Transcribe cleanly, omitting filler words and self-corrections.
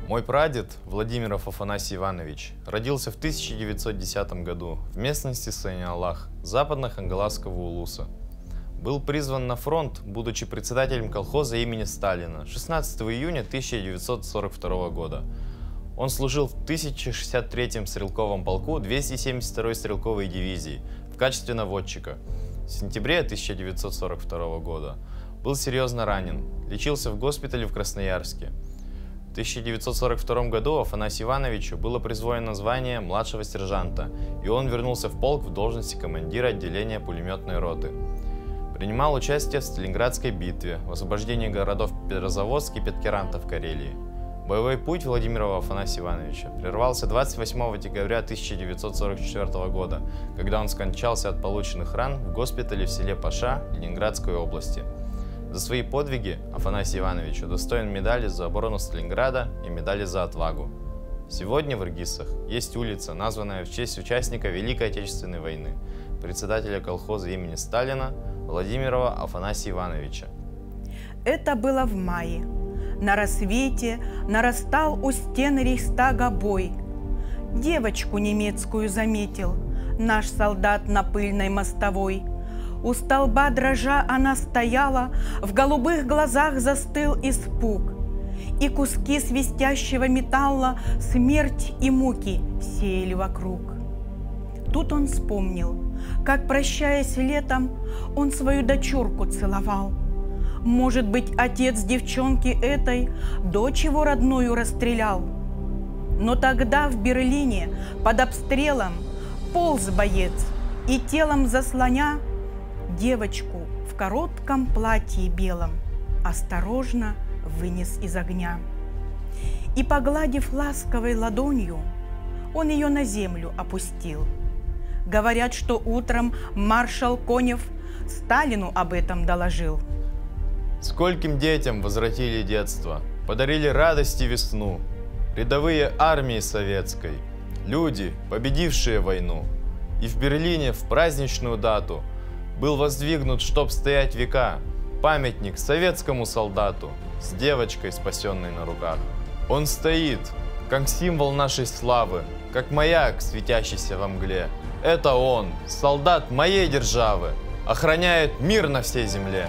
Мой прадед, Владимиров Афанасий Иванович, родился в 1910 году в местности Сайнялах, западных Ангаласского улуса. Был призван на фронт, будучи председателем колхоза имени Сталина 16 июня 1942 года. Он служил в 1063-м стрелковом полку 272-й стрелковой дивизии в качестве наводчика. В сентябре 1942 года был серьезно ранен, лечился в госпитале в Красноярске. В 1942 году Афанасию Ивановичу было присвоено звание младшего сержанта, и он вернулся в полк в должности командира отделения пулеметной роты. Принимал участие в Сталинградской битве, в освобождении городов Петрозаводск и Петкеранта в Карелии. Боевой путь Владимирова Афанасия Ивановича прервался 28 декабря 1944 года, когда он скончался от полученных ран в госпитале в селе Паша Ленинградской области. За свои подвиги Афанасию Ивановичу удостоен медали за оборону Сталинграда и медали за отвагу. Сегодня в Иргизах есть улица, названная в честь участника Великой Отечественной войны, председателя колхоза имени Сталина Владимирова Афанасия Ивановича. Это было в мае. На рассвете нарастал у стены Рейхстага бой. Девочку немецкую заметил наш солдат на пыльной мостовой. У столба дрожа она стояла, в голубых глазах застыл испуг. И куски свистящего металла смерть и муки сеяли вокруг. Тут он вспомнил, как, прощаясь летом, он свою дочурку целовал. Может быть, отец девчонки этой дочь его родную расстрелял. Но тогда в Берлине под обстрелом полз боец и телом заслоня девочку в коротком платье белом осторожно вынес из огня. И, погладив ласковой ладонью, он ее на землю опустил. Говорят, что утром маршал Конев Сталину об этом доложил. Скольким детям возвратили детство, подарили радость и весну, рядовые армии советской, люди, победившие войну. И в Берлине в праздничную дату был воздвигнут, чтоб стоять века, памятник советскому солдату с девочкой, спасенной на руках. Он стоит, как символ нашей славы, как маяк, светящийся во мгле. Это он, солдат моей державы, охраняет мир на всей земле.